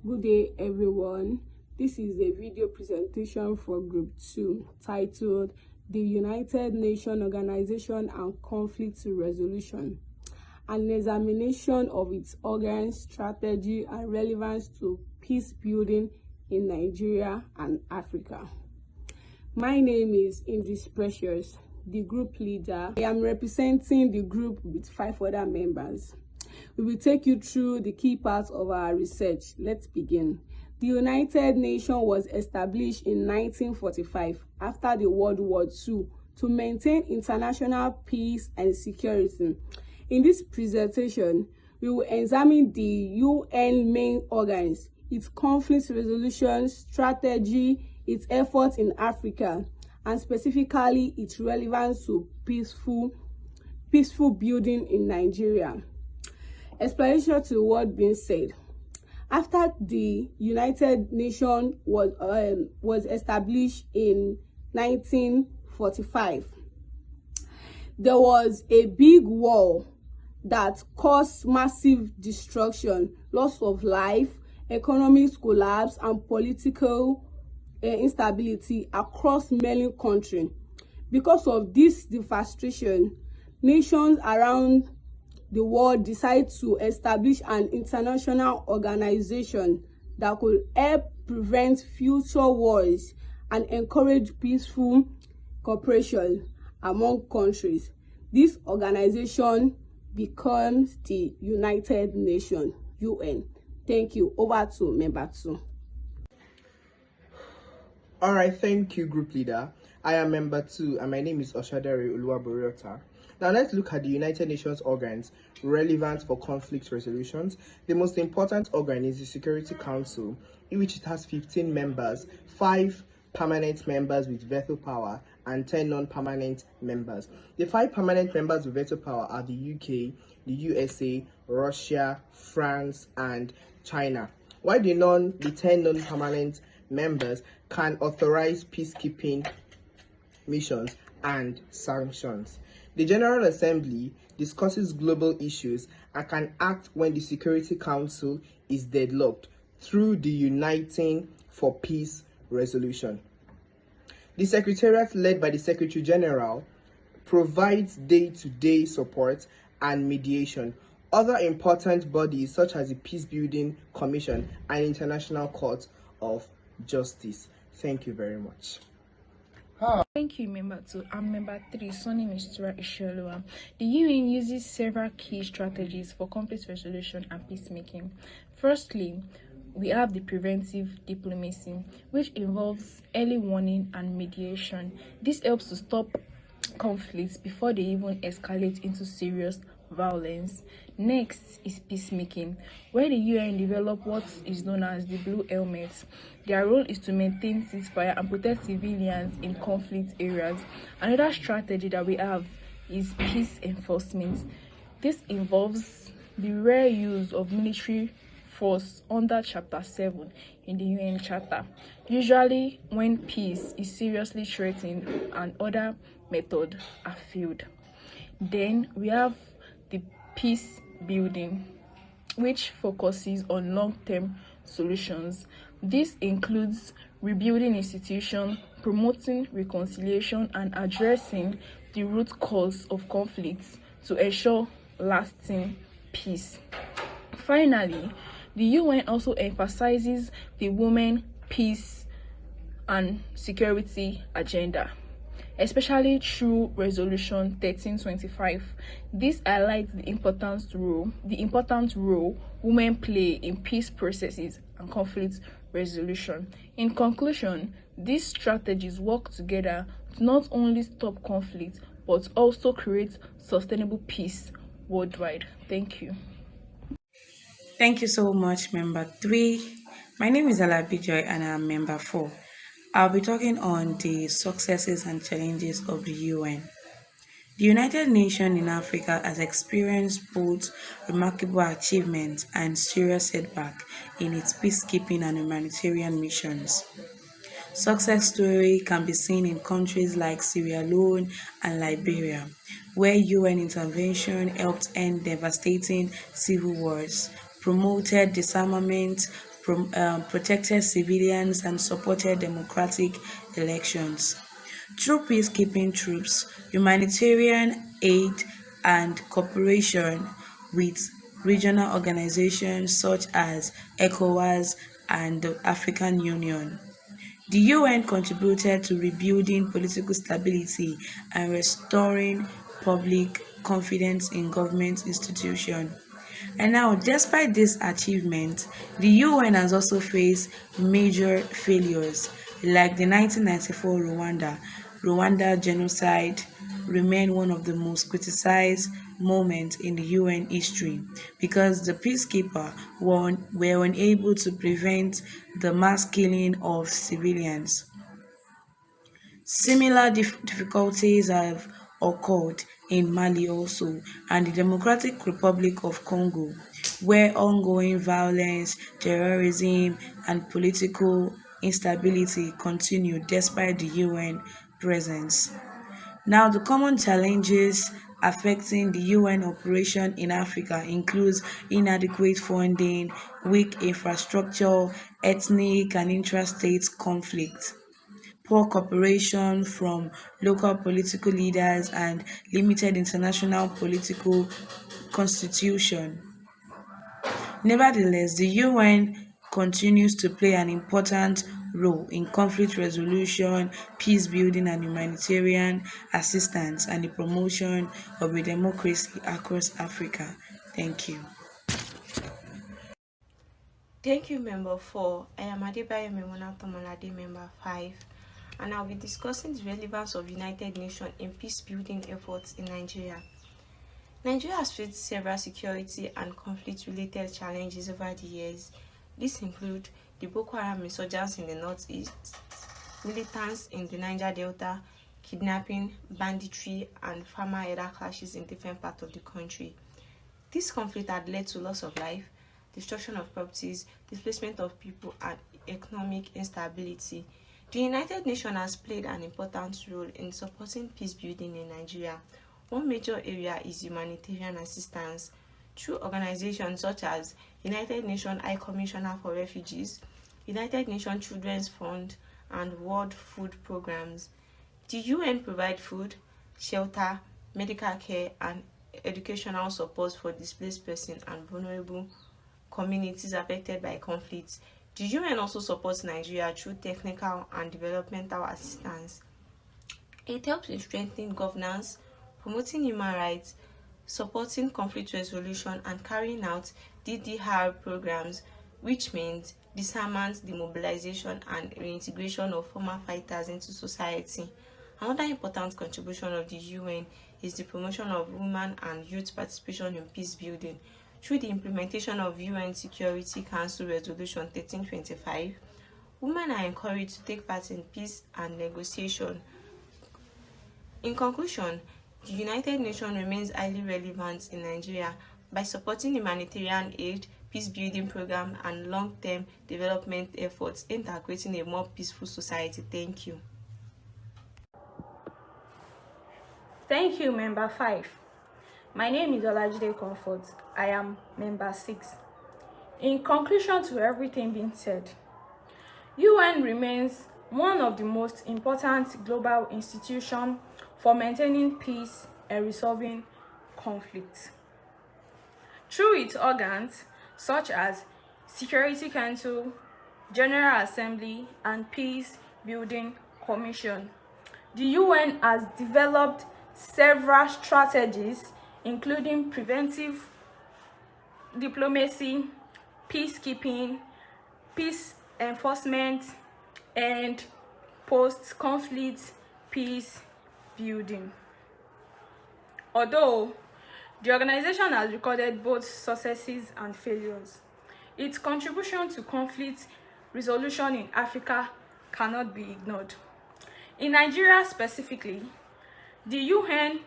Good day, everyone. This is a video presentation for Group 2 titled The United Nations Organization and Conflict Resolution, an examination of its organs, strategy, and relevance to peace building in Nigeria and Africa. My name is Indris Precious, the group leader. I am representing the group with 5 other members. We will take you through the key parts of our research. Let's begin. The United Nations was established in 1945 after the World War II to maintain international peace and security. In this presentation, we will examine the UN main organs, its conflict resolution strategy, its efforts in Africa, and specifically its relevance to peaceful building in Nigeria. Explanation to what being said. After the United Nations was established in 1945, there was a big war that caused massive destruction, loss of life, economic collapse, and political instability across many countries. Because of this devastation, nations around the world decided to establish an international organization that could help prevent future wars and encourage peaceful cooperation among countries. This organization becomes the United Nations, UN. Thank you. Over to member 2. All right, thank you, group leader. I am member 2, and my name is Oshadare Uluwaboriota. Now let's look at the United Nations organs relevant for conflict resolutions. The most important organ is the Security Council, in which it has 15 members, 5 permanent members with veto power and 10 non-permanent members. The 5 permanent members with veto power are the UK, the USA, Russia, France, and China, while the 10 non-permanent members can authorize peacekeeping missions and sanctions. The General Assembly discusses global issues and can act when the Security Council is deadlocked through the Uniting for Peace resolution. The Secretariat, led by the Secretary General, provides day-to-day support and mediation. Other important bodies such as the Peacebuilding Commission and International Court of Justice. Thank you very much. Thank you, member 2. I'm member 3, Sonny Mistura Ishelua. The UN uses several key strategies for conflict resolution and peacemaking. Firstly, we have the preventive diplomacy, which involves early warning and mediation. This helps to stop conflicts before they even escalate into serious violence. Next is peacemaking, where the UN develop what is known as the Blue Helmets. Their role is to maintain ceasefire and protect civilians in conflict areas. Another strategy that we have is peace enforcement. This involves the rare use of military force under Chapter 7 in the UN Charter, usually when peace is seriously threatened and other methods are failed. Then we have the peace building, which focuses on long-term solutions. This includes rebuilding institutions, promoting reconciliation, and addressing the root cause of conflicts to ensure lasting peace. Finally, the UN also emphasizes the women, peace, and security agenda, especially through Resolution 1325. This highlights the important role women play in peace processes and conflict resolution. In conclusion, these strategies work together to not only stop conflict but also create sustainable peace worldwide. Thank you. Thank you so much, member 3. My name is Alabi Joy and I'm member 4. I'll be talking on the successes and challenges of the UN. The United Nations in Africa has experienced both remarkable achievements and serious setbacks in its peacekeeping and humanitarian missions. Success story can be seen in countries like Sierra Leone and Liberia, where UN intervention helped end devastating civil wars, promoted disarmament, protected civilians, and supported democratic elections. Through peacekeeping troops, humanitarian aid, and cooperation with regional organizations such as ECOWAS and the African Union. The UN contributed to rebuilding political stability and restoring public confidence in government institutions. And now, despite this achievement, the UN has also faced major failures, like the 1994 Rwanda genocide remained one of the most criticized moments in the UN history because the peacekeepers were unable to prevent the mass killing of civilians. Similar difficulties have occurred in Mali also and the Democratic Republic of Congo, where ongoing violence, terrorism, and political instability continue despite the UN presence. Now, the common challenges affecting the UN operation in Africa includes inadequate funding, weak infrastructure, ethnic and intrastate conflict, poor cooperation from local political leaders, and limited international political constitution. Nevertheless, the UN continues to play an important role in conflict resolution, peace building, and humanitarian assistance, and the promotion of a democracy across Africa. Thank you. Thank you, Member 4. I am Adebayo Memona Tomalade, Member 5, and I'll be discussing the relevance of United Nations in peace-building efforts in Nigeria. Nigeria has faced several security and conflict-related challenges over the years. These include the Boko Haram insurgents in the northeast, militants in the Niger Delta, kidnapping, banditry, and farmer-elder clashes in different parts of the country. This conflict had led to loss of life, destruction of properties, displacement of people, and economic instability. The United Nations has played an important role in supporting peace building in Nigeria. One major area is humanitarian assistance through organizations such as United Nations High Commissioner for Refugees, United Nations Children's Fund, and World Food Programs. The UN provides food, shelter, medical care, and educational support for displaced persons and vulnerable communities affected by conflicts. The UN also supports Nigeria through technical and developmental assistance. It helps in strengthening governance, promoting human rights, supporting conflict resolution, and carrying out DDR programs, which means disarmament, demobilization, and reintegration of former fighters into society. Another important contribution of the UN is the promotion of women and youth participation in peace building. Through the implementation of UN Security Council Resolution 1325, women are encouraged to take part in peace and negotiation. In conclusion, the United Nations remains highly relevant in Nigeria by supporting humanitarian aid, peace-building programs, and long-term development efforts aimed at creating a more peaceful society. Thank you. Thank you, Member 5. My name is Olajide Comfort. I am Member 6. In conclusion to everything being said, UN remains one of the most important global institutions for maintaining peace and resolving conflict. Through its organs such as Security Council, General Assembly, and Peace Building Commission, the UN has developed several strategies including preventive diplomacy, peacekeeping, peace enforcement, and post-conflict peace building. Although the organization has recorded both successes and failures, its contribution to conflict resolution in Africa cannot be ignored. In Nigeria specifically, the UN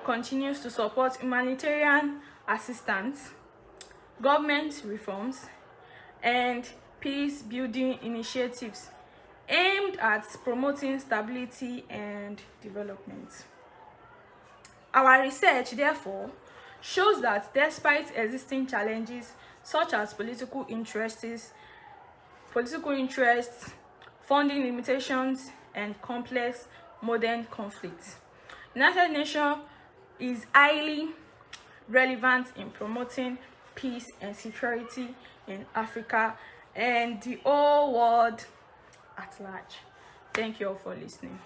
continues to support humanitarian assistance, government reforms, and peace-building initiatives aimed at promoting stability and development. Our research, therefore, shows that despite existing challenges such as political interests, political interests, funding limitations, and complex modern conflicts. United Nations is highly relevant in promoting peace and security in Africa and the whole world at large. Thank you all for listening.